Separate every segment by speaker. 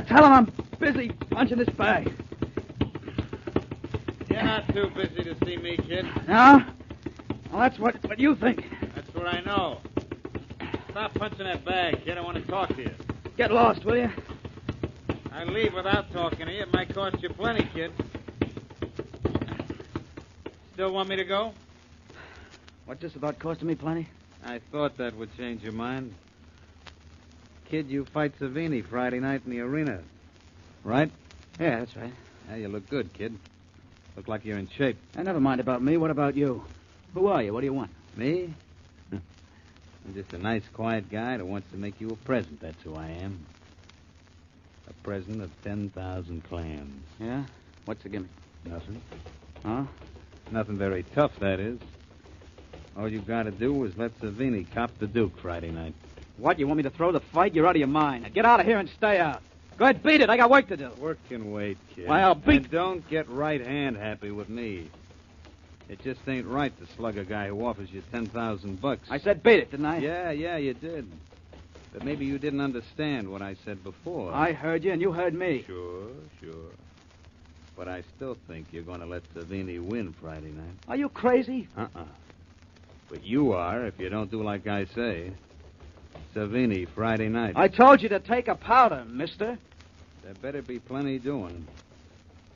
Speaker 1: Tell him I'm busy punching this bag.
Speaker 2: You're not too busy to see me, kid.
Speaker 1: No? Well, that's what you think.
Speaker 2: That's what I know. Stop punching that bag, kid. I want to talk to you.
Speaker 1: Get lost, will you?
Speaker 2: I leave without talking to you. It might cost you plenty, kid. Still want me to go?
Speaker 1: What's this about costing me plenty?
Speaker 2: I thought that would change your mind. Kid, you fight Savinni Friday night in the arena. Right?
Speaker 1: Yeah, that's right.
Speaker 2: Yeah, you look good, kid. Look like you're in shape.
Speaker 1: Never mind about me. What about you? Who are you? What do you want?
Speaker 2: Me? I'm just a nice, quiet guy that wants to make you a present. That's who I am. A present of 10,000 clams.
Speaker 1: Yeah? What's the gimmick?
Speaker 2: Nothing.
Speaker 1: Huh?
Speaker 2: Nothing very tough, that is. All you got to do is let Savinni cop the Duke Friday night.
Speaker 1: What? You want me to throw the fight? You're out of your mind. Now get out of here and stay out. Go ahead, beat it. I got work to do.
Speaker 2: Work can wait, kid.
Speaker 1: Well, beat...
Speaker 2: And don't get right-hand happy with me. It just ain't right to slug a guy who offers you $10,000.
Speaker 1: I said beat it, didn't I?
Speaker 2: Yeah, you did. But maybe you didn't understand what I said before.
Speaker 1: I heard you, and you heard me.
Speaker 2: Sure. But I still think you're going to let Savinni win Friday night.
Speaker 1: Are you crazy?
Speaker 2: But you are if you don't do like I say. Savinni Friday night.
Speaker 1: I told you to take a powder, mister.
Speaker 2: There better be plenty doing.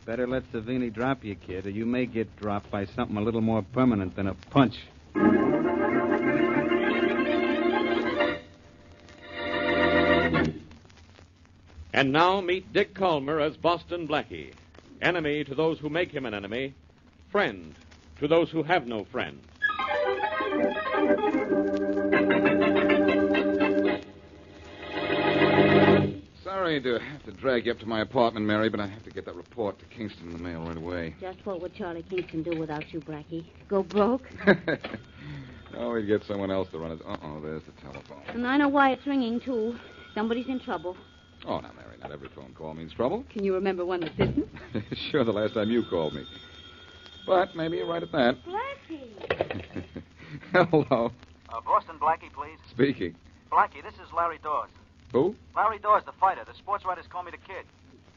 Speaker 2: Better let Savinni drop you, kid, or you may get dropped by something a little more permanent than a punch.
Speaker 3: And now meet Dick Calmer as Boston Blackie. Enemy to those who make him an enemy. Friend to those who have no friend.
Speaker 4: Sorry to have to drag you up to my apartment, Mary, but I have to get that report to Kingston in the mail right away.
Speaker 5: Just what would Charlie Kingston do without you, Blackie? Go broke?
Speaker 4: Oh, he'd get someone else to run it. Uh-oh, there's the telephone.
Speaker 5: And I know why it's ringing, too. Somebody's in trouble.
Speaker 4: Oh, now, Mary, not every phone call means trouble.
Speaker 5: Can you remember one that didn't?
Speaker 4: Sure, the last time you called me. But maybe you're right at that.
Speaker 5: Blackie!
Speaker 4: Hello.
Speaker 6: Boston Blackie, please.
Speaker 4: Speaking.
Speaker 6: Blackie, this is Larry Dawes.
Speaker 4: Who?
Speaker 6: Larry Dawes, the fighter. The sports writers call me the Kid.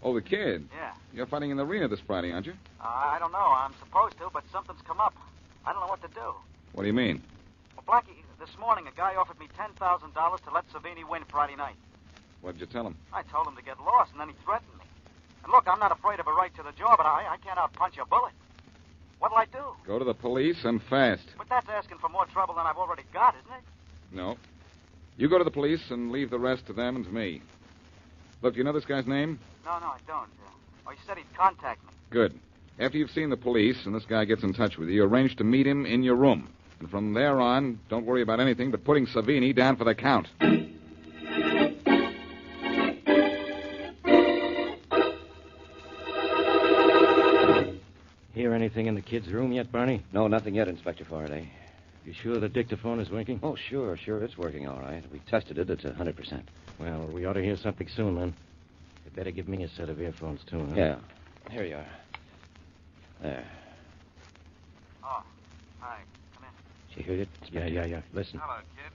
Speaker 4: Oh, the Kid.
Speaker 6: Yeah.
Speaker 4: You're fighting in the arena this Friday, aren't you?
Speaker 6: I don't know. I'm supposed to, but something's come up. I don't know what to do.
Speaker 4: What do you mean?
Speaker 6: Well, Blackie, this morning a guy offered me $10,000 to let Savinni win Friday night.
Speaker 4: What did you tell him?
Speaker 6: I told him to get lost, and then he threatened me. And look, I'm not afraid of a right to the jaw, but I can't outpunch a bullet. What'll I do?
Speaker 4: Go to the police and fast.
Speaker 6: But that's asking for more trouble than I've already got, isn't it?
Speaker 4: No. You go to the police and leave the rest to them and to me. Look, do you know this guy's name?
Speaker 6: No, I don't. He said he'd contact me.
Speaker 4: Good. After you've seen the police and this guy gets in touch with you, arrange to meet him in your room. And from there on, don't worry about anything but putting Savinni down for the count.
Speaker 7: Hear anything in the kid's room yet, Barney?
Speaker 8: No, nothing yet, Inspector Faraday.
Speaker 7: You sure the dictaphone is working?
Speaker 8: Oh, sure. It's working all right. We tested it. It's 100%.
Speaker 7: Well, we ought to hear something soon, then. You better give me a set of earphones, too, huh?
Speaker 8: Yeah. Here you are. There.
Speaker 6: Oh, hi. Come in.
Speaker 8: Did you hear it?
Speaker 7: Yeah. Listen.
Speaker 6: Hello, kid.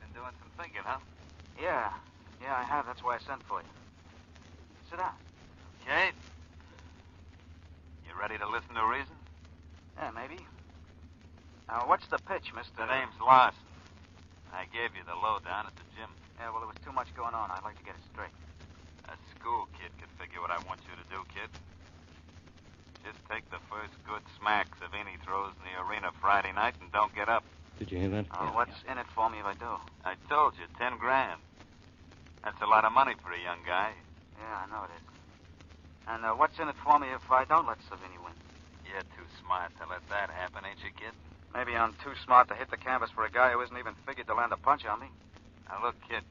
Speaker 6: Been doing some thinking, huh? Yeah, I have. That's why I sent for you. Sit down.
Speaker 9: Okay. You ready to listen to reason?
Speaker 6: Yeah, maybe. Now, what's the pitch, Mr.
Speaker 9: The name's Larson. I gave you the lowdown at the gym.
Speaker 6: Yeah, well, there was too much going on. I'd like to get it straight.
Speaker 9: A school kid could figure what I want you to do, kid. Just take the first good smack Savinni throws in the arena Friday night and don't get up.
Speaker 7: Did you hear that?
Speaker 6: What's in it for me if I do?
Speaker 9: I told you, 10 grand. That's a lot of money for a young guy.
Speaker 6: Yeah, I know it is. And what's in it for me if I don't let Savinni win?
Speaker 9: You're too smart to let that happen, ain't you, kid?
Speaker 6: Maybe I'm too smart to hit the canvas for a guy who isn't even figured to land a punch on me.
Speaker 9: Now, look, kid.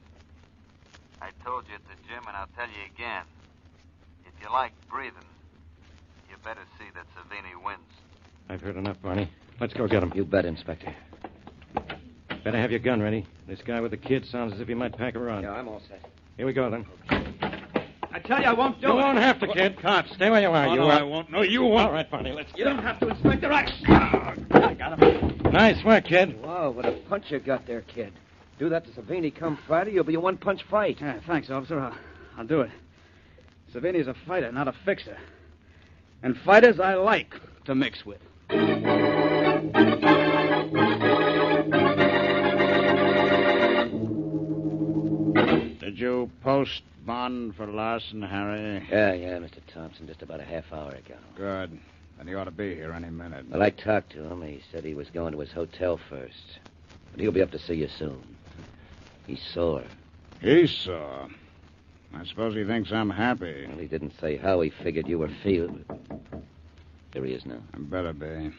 Speaker 9: I
Speaker 6: told you at the gym, and I'll tell you again. If you like breathing, you better see that Savinni wins.
Speaker 7: I've heard enough, Barney. Let's go get him.
Speaker 8: You bet, Inspector.
Speaker 7: Better have your gun ready. This guy with the kid sounds as if he might pack around.
Speaker 8: Yeah, I'm all set.
Speaker 7: Here we go, then.
Speaker 1: I tell you, I won't do
Speaker 7: You
Speaker 1: it.
Speaker 7: won't have to, kid. Cops, stay where you are.
Speaker 1: I won't. No, you won't.
Speaker 7: All right, Barney, let's
Speaker 1: You don't have to, Inspector. I got him.
Speaker 7: Nice work, kid.
Speaker 8: Wow, what a punch you got there, kid. Do that to Savinni come Friday, you'll be a one-punch fight.
Speaker 1: Yeah, thanks, officer. I'll do it. Savinni's a fighter, not a fixer. And fighters I like to mix with.
Speaker 2: Did you post bond for Larson, Harry?
Speaker 8: Yeah, Mr. Thompson, just about a half hour ago.
Speaker 2: Good. Then he ought to be here any minute.
Speaker 8: Well, I talked to him. He said he was going to his hotel first. But he'll be up to see you soon. He's sore.
Speaker 2: He's sore. I suppose he thinks I'm happy.
Speaker 8: Well, he didn't say how he figured you were feeling. There he is now.
Speaker 2: I better be.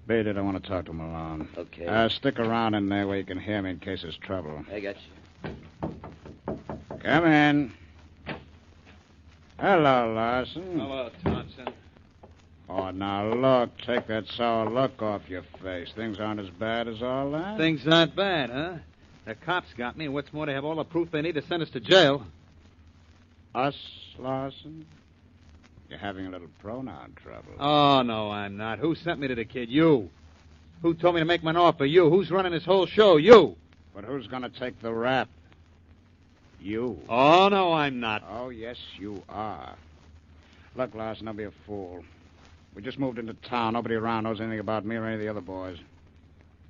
Speaker 2: Beat it. I want to talk to him alone.
Speaker 8: Okay.
Speaker 2: Stick around in there where you can hear me in case there's trouble.
Speaker 8: I got you.
Speaker 2: Come in. Hello, Larson.
Speaker 3: Hello, Thompson.
Speaker 2: Oh, now look. Take that sour look off your face. Things aren't as bad as all that.
Speaker 10: Things aren't bad, huh? The cops got me, and what's more, they have all the proof they need to send us to jail.
Speaker 2: Us, Larson? You're having a little pronoun trouble.
Speaker 10: Oh, no, I'm not. Who sent me to the kid? You. Who told me to make my offer? You. Who's running this whole show? You.
Speaker 2: But who's going to take the rap? You.
Speaker 10: Oh, no, I'm not.
Speaker 2: Oh, yes, you are. Look, Larson, don't be a fool. We just moved into town. Nobody around knows anything about me or any of the other boys.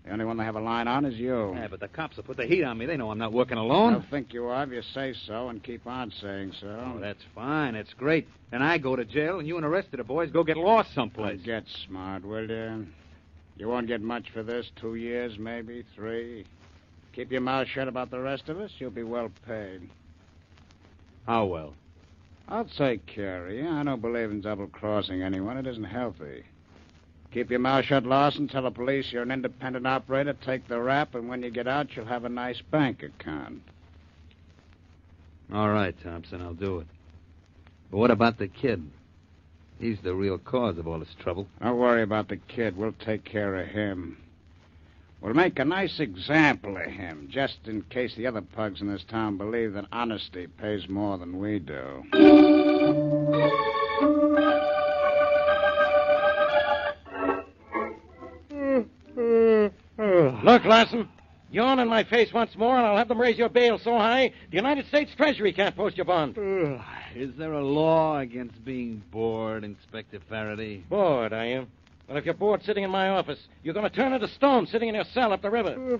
Speaker 2: The only one they have a line on is you.
Speaker 10: Yeah, but the cops will put the heat on me. They know I'm not working
Speaker 2: I
Speaker 10: alone.
Speaker 2: don't think you are if you say so and keep on saying so.
Speaker 10: Oh, that's fine. That's great. Then I go to jail, and you and the rest of the boys go get lost someplace.
Speaker 2: Get smart, will you? You won't get much for this. 2 years, maybe 3. Keep your mouth shut about the rest of us. You'll be well paid.
Speaker 10: How well?
Speaker 2: I'll take care of you. I don't believe in double-crossing anyone. It isn't healthy. Keep your mouth shut, Larson. Tell the police you're an independent operator. Take the rap, and when you get out, you'll have a nice bank account.
Speaker 10: All right, Thompson, I'll do it. But what about the kid? He's the real cause of all this trouble.
Speaker 2: Don't worry about the kid. We'll take care of him. We'll make a nice example of him, just in case the other pugs in this town believe that honesty pays more than we do.
Speaker 7: Look, Larson, yawn in my face once more, and I'll have them raise your bail so high the United States Treasury can't post your bond.
Speaker 10: Is there a law against being bored, Inspector Faraday?
Speaker 7: Bored, are you? Well, if you're bored sitting in my office, you're going to turn into stone sitting in your cell up the river.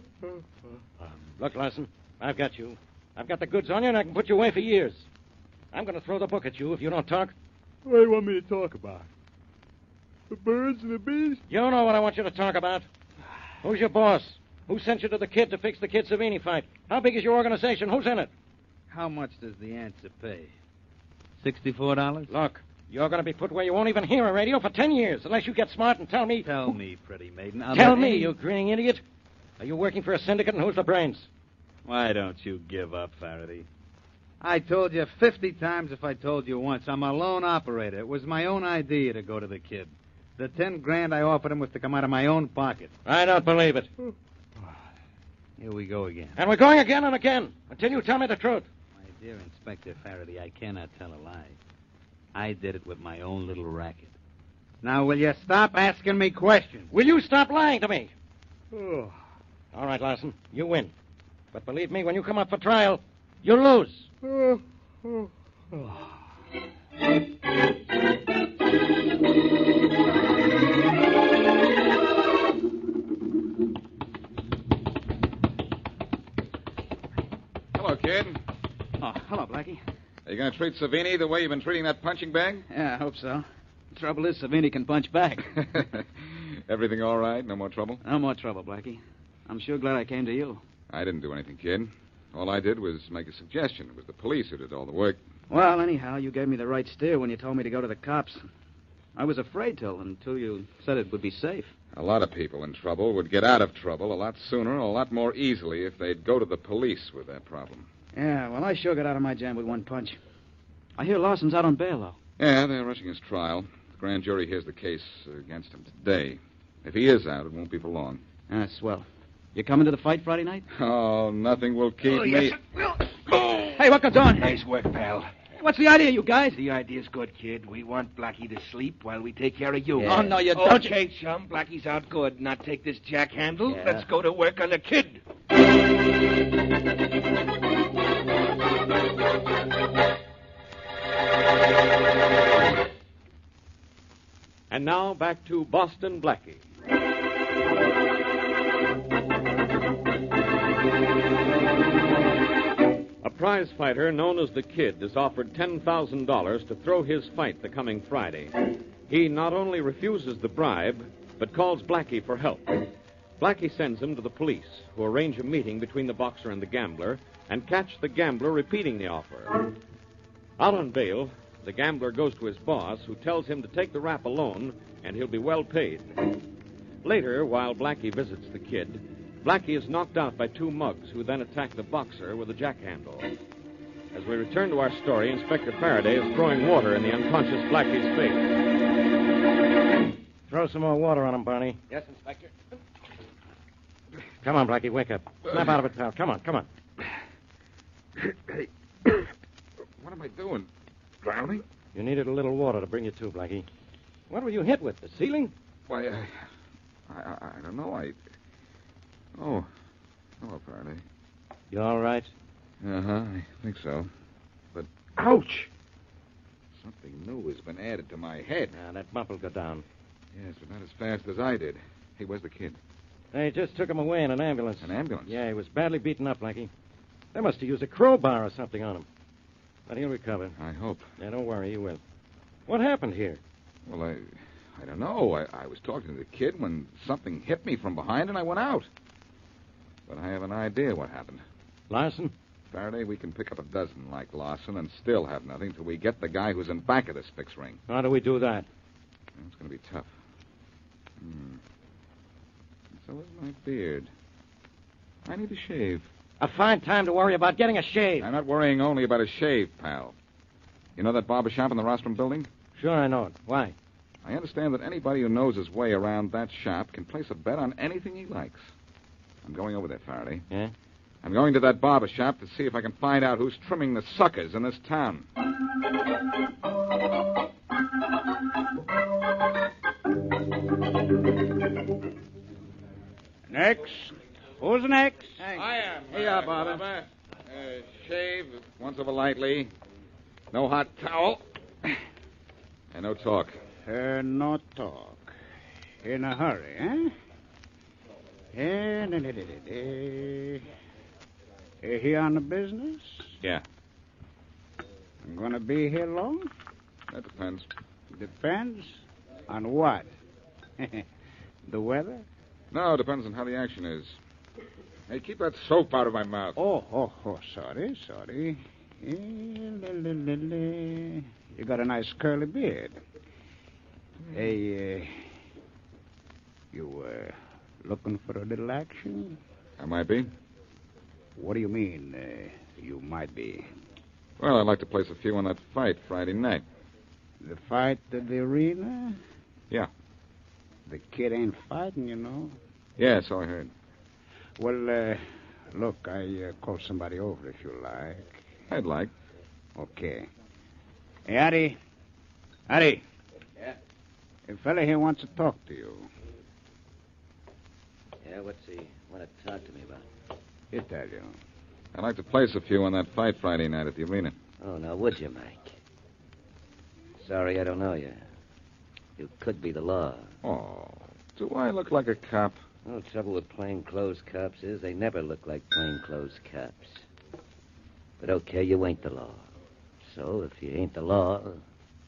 Speaker 7: Look, Larson, I've got you. I've got the goods on you, and I can put you away for years. I'm going to throw the book at you if you don't talk.
Speaker 1: What do you want me to talk about? The birds and the bees?
Speaker 7: You know what I want you to talk about. Who's your boss? Who sent you to the kid to fix the kid Savinni fight? How big is your organization? Who's in it?
Speaker 10: How much does the answer pay? $64?
Speaker 7: Look, you're going to be put where you won't even hear a radio for 10 years unless you get smart and tell me.
Speaker 10: Tell me, pretty maiden.
Speaker 7: Tell me, you grinning idiot. Are you working for a syndicate, and who's the brains?
Speaker 10: Why don't you give up, Faraday? I told you 50 times if I told you once. I'm a lone operator. It was my own idea to go to the kid. The 10 grand I offered him was to come out of my own pocket.
Speaker 7: I don't believe it.
Speaker 10: Here we go again.
Speaker 7: And we're going again and again until you tell me the truth.
Speaker 10: My dear Inspector Faraday, I cannot tell a lie. I did it with my own little racket. Now, will you stop asking me questions?
Speaker 7: Will you stop lying to me? All right, Larson, you win. But believe me, when you come up for trial, you'll lose.
Speaker 4: Hello, kid.
Speaker 1: Oh, hello, Blackie.
Speaker 4: Are you going to treat Savinni the way you've been treating that punching bag?
Speaker 1: Yeah, I hope so. The trouble is, Savinni can punch back.
Speaker 4: Everything all right? No more trouble?
Speaker 1: No more trouble, Blackie. I'm sure glad I came to you.
Speaker 4: I didn't do anything, kid. All I did was make a suggestion. It was the police who did all the work.
Speaker 1: Well, anyhow, you gave me the right steer when you told me to go to the cops. I was afraid to until you said it would be safe.
Speaker 4: A lot of people in trouble would get out of trouble a lot sooner, a lot more easily if they'd go to the police with their problem.
Speaker 1: Yeah, well, I sure got out of my jam with one punch. I hear Larson's out on bail, though.
Speaker 4: Yeah, they're rushing his trial. The grand jury hears the case against him today. If he is out, it won't be for long.
Speaker 1: Ah, swell. You coming to the fight Friday night?
Speaker 4: Oh, nothing will keep me.
Speaker 1: Yes, it will. Hey, what goes on?
Speaker 11: Nice work, pal.
Speaker 1: What's the idea, you guys?
Speaker 11: The idea's good, kid. We want Blackie to sleep while we take care of you.
Speaker 8: Yeah.
Speaker 1: Oh, no, you don't.
Speaker 11: Okay, chum. Blackie's out good. Now take this jack handle.
Speaker 8: Yeah.
Speaker 11: Let's go to work on the kid.
Speaker 3: And now back to Boston Blackie. A prize fighter known as the Kid is offered $10,000 to throw his fight the coming Friday. He not only refuses the bribe, but calls Blackie for help. Blackie sends him to the police, who arrange a meeting between the boxer and the gambler and catch the gambler repeating the offer. Out on bail, the gambler goes to his boss, who tells him to take the rap alone, and he'll be well paid. Later, while Blackie visits the Kid, Blackie is knocked out by two mugs, who then attack the boxer with a jack handle. As we return to our story, Inspector Faraday is throwing water in the unconscious Blackie's face.
Speaker 7: Throw some more water on him, Barney.
Speaker 11: Yes, Inspector.
Speaker 7: Come on, Blackie, wake up. Snap out of it, pal. Come on, come on.
Speaker 4: Hey, what am I doing? Drowning?
Speaker 7: You needed a little water to bring you to, Blackie. What were you hit with? The ceiling?
Speaker 4: Why, I don't know. Oh, hello, Faraday.
Speaker 7: You all right?
Speaker 4: Uh-huh, I think so. But, ouch! Something new has been added to my head.
Speaker 7: Now, that bump will go down.
Speaker 4: Yes, but not as fast as I did. Hey, where's the kid?
Speaker 7: They just took him away in an ambulance.
Speaker 4: An ambulance?
Speaker 7: Yeah, he was badly beaten up, Blackie. They must have used a crowbar or something on him. But he'll recover.
Speaker 4: I hope.
Speaker 7: Yeah, don't worry, he will. What happened here?
Speaker 4: Well, I don't know. I was talking to the kid when something hit me from behind and I went out. But I have an idea what happened.
Speaker 7: Larson?
Speaker 4: Faraday, we can pick up a dozen like Larson and still have nothing till we get the guy who's in back of this fix ring.
Speaker 7: How do we do that?
Speaker 4: It's going to be tough. So is my beard. I need a shave.
Speaker 7: A fine time to worry about getting a shave.
Speaker 4: I'm not worrying only about a shave, pal. You know that barber shop in the Rostrum building?
Speaker 7: Sure, I know it. Why?
Speaker 4: I understand that anybody who knows his way around that shop can place a bet on anything he likes. I'm going over there, Faraday.
Speaker 7: Yeah?
Speaker 4: I'm going to that barber shop to see if I can find out who's trimming the suckers in this town.
Speaker 10: Next. Who's next?
Speaker 4: I am.
Speaker 1: Here you are, barber.
Speaker 4: Shave once over lightly. No hot towel. And no talk.
Speaker 10: No talk. In a hurry, eh? Here on the business?
Speaker 4: Yeah.
Speaker 10: I'm gonna be here long?
Speaker 4: That depends.
Speaker 10: Depends on what? The weather?
Speaker 4: No, it depends on how the action is. Hey, keep that soap out of my mouth.
Speaker 10: Oh, sorry. You got a nice curly beard. Hey, you looking for a little action?
Speaker 4: I might be.
Speaker 10: What do you mean, you might be?
Speaker 4: Well, I'd like to place a few on that fight Friday night.
Speaker 10: The fight at the arena?
Speaker 4: Yeah.
Speaker 10: The kid ain't fighting, you know.
Speaker 4: Yeah, so I heard.
Speaker 10: Well, look, I call somebody over if you like.
Speaker 4: I'd like.
Speaker 10: Okay. Hey, Addy.
Speaker 8: Yeah?
Speaker 10: A fella here wants to talk to you.
Speaker 8: Yeah, what's he want to talk to me about?
Speaker 10: He'll tell you.
Speaker 4: I'd like to place a few on that fight Friday night at the arena.
Speaker 8: Oh, now, would you, Mike? Sorry, I don't know you. You could be the law.
Speaker 4: Oh, do I look like a cop?
Speaker 8: No trouble with plainclothes cops is they never look like plainclothes cops. But okay, you ain't the law. So if you ain't the law,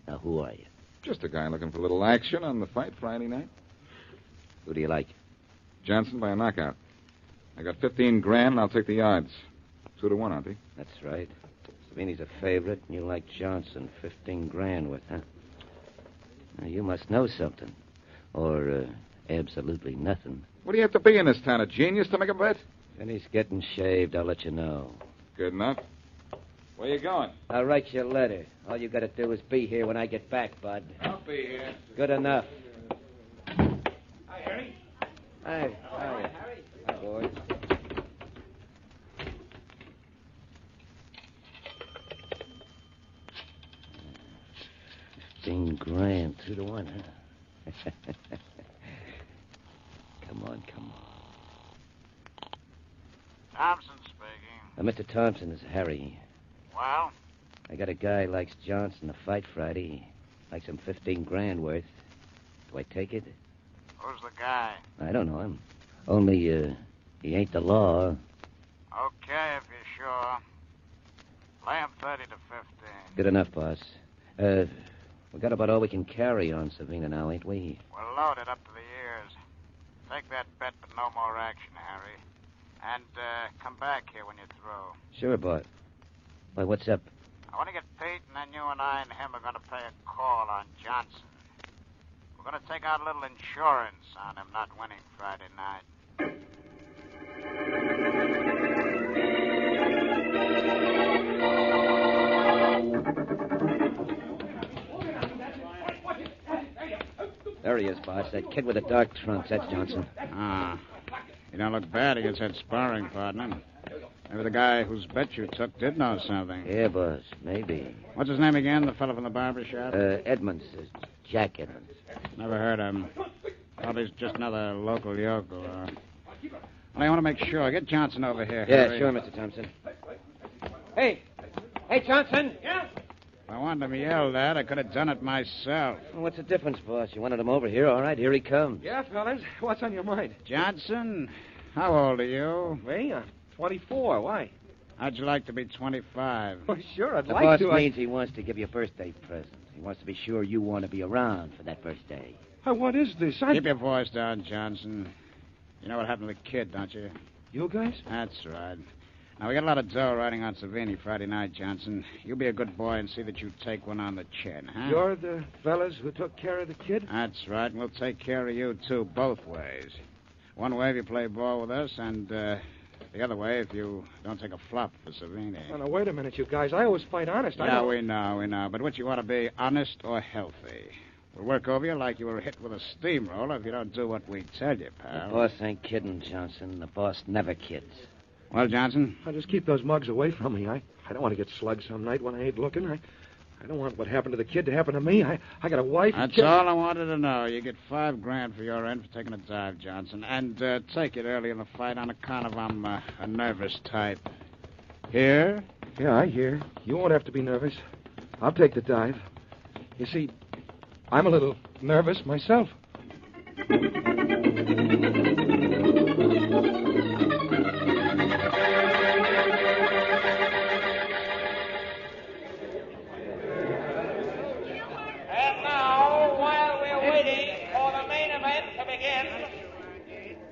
Speaker 8: now who are you?
Speaker 4: Just a guy looking for a little action on the fight Friday night.
Speaker 8: Who do you like?
Speaker 4: Johnson by a knockout. I got 15 grand, and I'll take the odds. 2-1, Auntie.
Speaker 8: That's right. Savinni's a favorite, and you like Johnson. 15 grand worth, huh? Now, you must know something. Or absolutely nothing.
Speaker 4: What do you have to be in this town, a genius to make a bet?
Speaker 8: When he's getting shaved, I'll let you know.
Speaker 4: Good enough. Where you going?
Speaker 8: I'll write you a letter. All you got to do is be here when I get back, Bud.
Speaker 4: I'll be here.
Speaker 8: Good enough.
Speaker 11: Hi, Harry.
Speaker 8: Hi, Harry. Hi, boys. $15,000, 2-1, huh? Come on.
Speaker 9: Thompson speaking.
Speaker 8: Mr. Thompson, this is Harry.
Speaker 9: Well?
Speaker 8: I got a guy likes Johnson to fight Friday. Likes him $15,000 worth. Do I take it?
Speaker 9: Who's the guy?
Speaker 8: I don't know him. Only, he ain't the law.
Speaker 9: Okay, if you're sure. Lay him 30 to 15.
Speaker 8: Good enough, boss. We got about all we can carry on Savinni now, ain't we?
Speaker 9: We're loaded up to the ears. Take that bet, but no more action, Harry. And, come back here when you're through.
Speaker 8: Sure, boss. Why, what's up?
Speaker 9: I want to get Pete, and then you and I and him are going to pay a call on Johnson. We're going to take out a little insurance on him not winning Friday night.
Speaker 8: There he is, boss. That kid with the dark trunks. That's Johnson.
Speaker 2: Ah. You don't look bad against that sparring partner. Maybe the guy whose bet you took did know something.
Speaker 8: Yeah, boss. Maybe.
Speaker 2: What's his name again, the fellow from the barber shop?
Speaker 8: Edmonds. Jack Edmonds.
Speaker 2: Never heard of him. Probably just another local yokel. Well, I want to make sure. Get Johnson over here.
Speaker 8: Yeah,
Speaker 2: Harry.
Speaker 8: sure, Mr. Thompson. Hey, Johnson! Yeah?
Speaker 2: If I wanted him yelled at, I could have done it myself.
Speaker 8: Well, what's the difference, boss? You wanted him over here. All right, here he comes.
Speaker 11: Yeah, fellas. What's on your mind?
Speaker 2: Johnson, how old are you?
Speaker 11: Me? 24. Why?
Speaker 2: How'd you like to be 25?
Speaker 11: Oh, sure, I'd
Speaker 8: The
Speaker 11: like
Speaker 8: boss
Speaker 11: to.
Speaker 8: means he wants to give you a birthday present. He wants to be sure you want to be around for that birthday.
Speaker 11: What is this?
Speaker 2: Keep your voice down, Johnson. You know what happened to the kid, don't you?
Speaker 11: You guys?
Speaker 2: That's right. Now, we got a lot of dough riding on Savinni Friday night, Johnson. You be a good boy and see that you take one on the chin, huh?
Speaker 11: You're the fellas who took care of the kid?
Speaker 2: That's right, and we'll take care of you, too, both ways. One way if you play ball with us, and the other way if you don't take a flop for Savinni.
Speaker 11: Oh, now, wait a minute, you guys. I always fight honest.
Speaker 2: Yeah, we know. But what you want to be, honest or healthy? We'll work over you like you were hit with a steamroller if you don't do what we tell you, pal.
Speaker 8: The boss ain't kidding, Johnson. The boss never kids.
Speaker 2: Well, Johnson?
Speaker 11: I'll just keep those mugs away from me. I don't want to get slugged some night when I ain't looking. I don't want what happened to the kid to happen to me. I got a wife.
Speaker 2: That's all I wanted to know. You get $5,000 for your end for taking a dive, Johnson. And take it early in the fight on account of I'm a nervous type. Here?
Speaker 11: Yeah, I hear. You won't have to be nervous. I'll take the dive. You see, I'm a little nervous myself.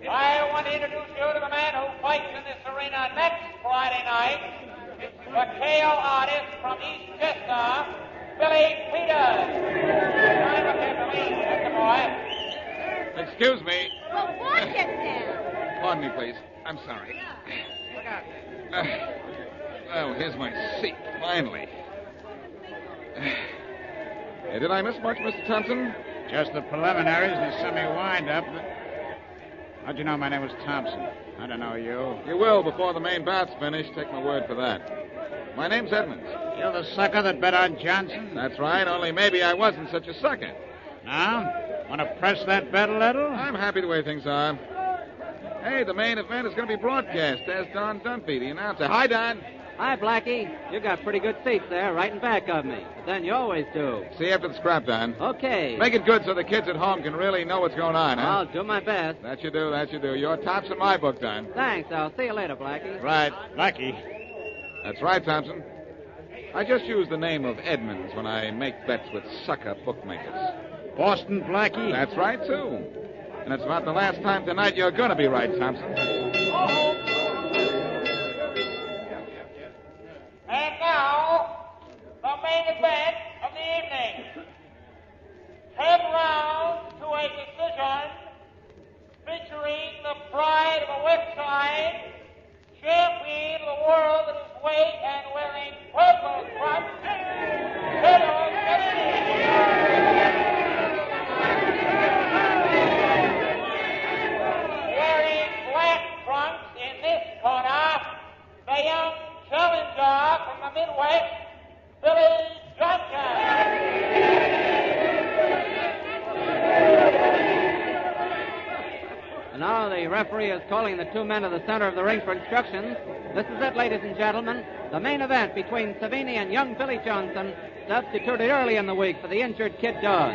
Speaker 12: I want to introduce you to the man who fights in this arena next Friday night, the KO artist from East Chester, Billy Peters. Climb up here, Billy. That's the boy.
Speaker 4: Excuse me.
Speaker 5: Well, watch it now.
Speaker 4: Pardon me, please. I'm sorry.
Speaker 5: Look out.
Speaker 4: Oh, here's my seat, finally. Did I miss much, Mr. Thompson?
Speaker 2: Just the preliminaries and the semi-wind-up. How'd you know my name was Thompson? I don't know you.
Speaker 4: You will before the main bout's finished. Take my word for that. My name's Edmonds.
Speaker 2: You're the sucker that bet on Johnson?
Speaker 4: That's right, only maybe I wasn't such a sucker.
Speaker 2: Now? Want to press that bet a little?
Speaker 4: I'm happy the way things are. Hey, the main event is going to be broadcast. There's Don Dunphy, the announcer. Hi, Don.
Speaker 13: Hi, Blackie. You got pretty good seats there, right in back of me. But then you always do.
Speaker 4: See you after the scrap, Don.
Speaker 13: Okay.
Speaker 4: Make it good so the kids at home can really know what's going on, huh?
Speaker 13: I'll do my best.
Speaker 4: That you do. You're tops in my book, Don.
Speaker 13: Thanks. I'll see you later, Blackie.
Speaker 4: Right.
Speaker 2: Blackie.
Speaker 4: That's right, Thompson. I just use the name of Edmonds when I make bets with sucker bookmakers.
Speaker 2: Boston Blackie?
Speaker 4: That's right, too. And it's about the last time tonight you're going to be right, Thompson.
Speaker 12: And now, the main event of the evening. 10 rounds to a decision featuring the pride of the West Side, champion of the world at his weight and wearing 12 from Midwest, Billy Johnson.
Speaker 13: And now the referee is calling the two men to the center of the ring for instructions. This is it, ladies and gentlemen. The main event between Savinni and young Billy Johnson, substituted early in the week for the injured Kid Dawes.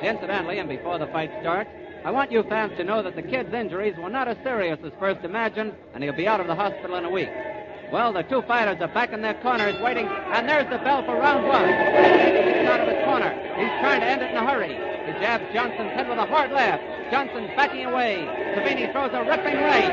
Speaker 13: Incidentally, and before the fight starts, I want you fans to know that the Kid's injuries were not as serious as first imagined, and he'll be out of the hospital in a week. Well, the two fighters are back in their corners waiting, and there's the bell for round one. He's out of his corner. He's trying to end it in a hurry. He jabs Johnson's head with a hard left. Johnson's backing away. Savinni throws a ripping right.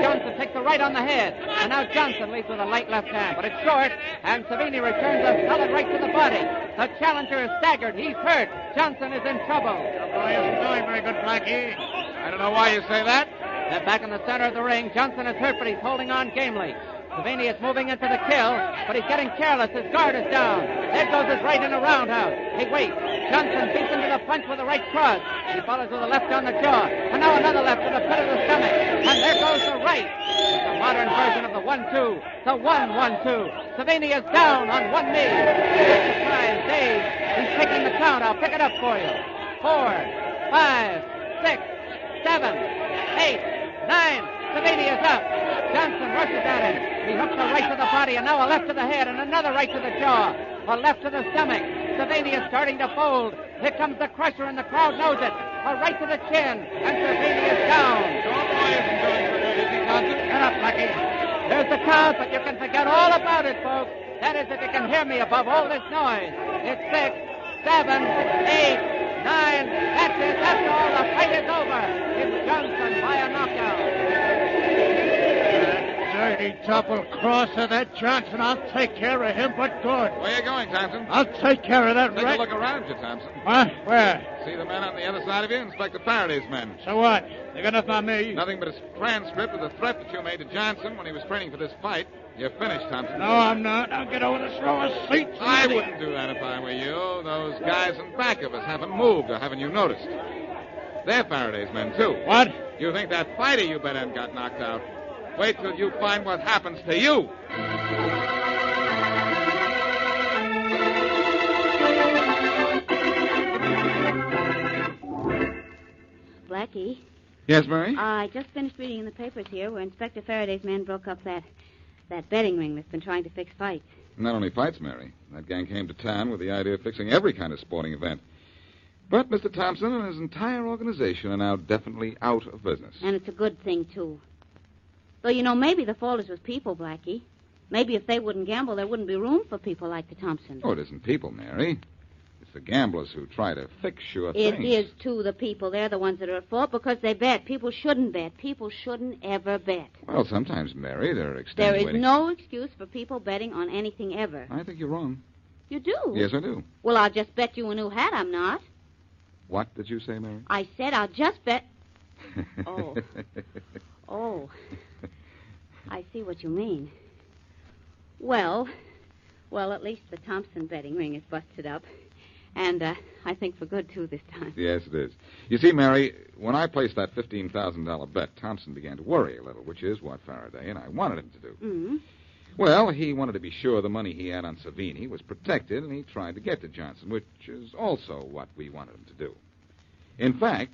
Speaker 13: Johnson takes a right on the head. And now Johnson leads with a light left hand, but it's short, and Savinni returns a solid right to the body. The challenger is staggered. He's hurt. Johnson is in trouble.
Speaker 2: The boy isn't doing very good, Blackie. I don't know why you say that.
Speaker 13: They're back in the center of the ring. Johnson is hurt, but he's holding on gamely. Savinni is moving into the kill, but he's getting careless. His guard is down. There goes his right in a roundhouse. He waits. Johnson beats into the punch with a right cross. He follows with a left on the jaw. And now another left to the pit of the stomach. And there goes the right. It's a modern version of the 1-2. The 1-1-2. Savinni is down on one knee. Surprise, dazed. He's taking the count. I'll pick it up for you. 4, 5, 6, 7, 8, 9. Savinni is up. Johnson rushes at him. He hooks a right to the body, and now a left to the head, and another right to the jaw. A left to the stomach. Savinni is starting to fold. Here comes the crusher, and the crowd knows it. A right to the chin, and Savinni is down. Shut up, Blackie. There's the count, but you can forget all about it, folks. That is, if you can hear me above all this noise. It's 6, 7, 8, 9. That's it. That's all. The fight is over. It's Johnson by a knockout.
Speaker 2: Dirty double-crosser, that Johnson. I'll take care of him, but good.
Speaker 4: Where are you going, Thompson?
Speaker 2: I'll take care of that
Speaker 4: Take
Speaker 2: rat.
Speaker 4: a look around you, Thompson.
Speaker 2: What? Where?
Speaker 4: See the men on the other side of you? Inspector Faraday's men.
Speaker 2: So what? They got nothing on me?
Speaker 4: Nothing but a transcript of the threat that you made to Johnson when he was training for this fight. You're finished, Thompson.
Speaker 2: No, I'm not. I'll get over the throw of seats.
Speaker 4: I wouldn't do that if I were you. Those guys in back of us haven't moved, or haven't you noticed? They're Faraday's men, too.
Speaker 2: What?
Speaker 4: You think that fighter you bet in got knocked out. Wait till you find what happens to you.
Speaker 5: Blackie,
Speaker 4: Yes, Mary?
Speaker 5: I just finished reading in the papers here where Inspector Faraday's men broke up that betting ring that's been trying to fix fights.
Speaker 4: Not only fights, Mary. That gang came to town with the idea of fixing every kind of sporting event. But Mr. Thompson and his entire organization are now definitely out of business.
Speaker 5: And it's a good thing, too. Though, maybe the fault is with people, Blackie. Maybe if they wouldn't gamble, there wouldn't be room for people like the Thompsons.
Speaker 4: Oh, it isn't people, Mary. It's the gamblers who try to fix sure
Speaker 5: It
Speaker 4: things.
Speaker 5: is, too, the people. They're the ones that are at fault because they bet. People shouldn't bet. People shouldn't ever bet.
Speaker 4: Well, sometimes, Mary, there are
Speaker 5: There
Speaker 4: extenuating...
Speaker 5: is no excuse for people betting on anything ever.
Speaker 4: I think you're wrong.
Speaker 5: You do?
Speaker 4: Yes, I do.
Speaker 5: Well, I'll just bet you a new hat I'm not.
Speaker 4: What did you say, Mary?
Speaker 5: I said I'll just bet... Oh. Oh. I see what you mean. Well, at least the Thompson betting ring is busted up. And I think for good, too, this time.
Speaker 4: Yes, it is. You see, Mary, when I placed that $15,000 bet, Thompson began to worry a little, which is what Faraday and I wanted him to do.
Speaker 5: Mm-hmm.
Speaker 4: Well, he wanted to be sure the money he had on Savinni was protected, and he tried to get to Johnson, which is also what we wanted him to do. In fact,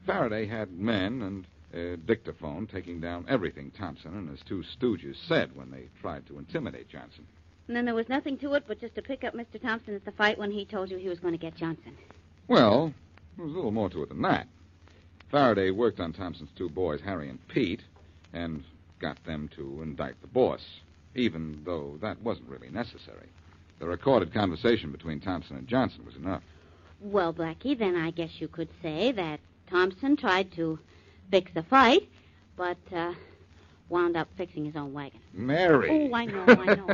Speaker 4: Faraday had men and a dictaphone taking down everything Thompson and his two stooges said when they tried to intimidate Johnson.
Speaker 5: And then there was nothing to it but just to pick up Mr. Thompson at the fight when he told you he was going to get Johnson.
Speaker 4: Well, there was a little more to it than that. Faraday worked on Thompson's two boys, Harry and Pete, and got them to indict the boss, even though that wasn't really necessary. The recorded conversation between Thompson and Johnson was enough.
Speaker 5: Well, Blackie, then I guess you could say that Thompson tried to fix the fight, but wound up fixing his own wagon.
Speaker 4: Mary.
Speaker 5: Oh, I know.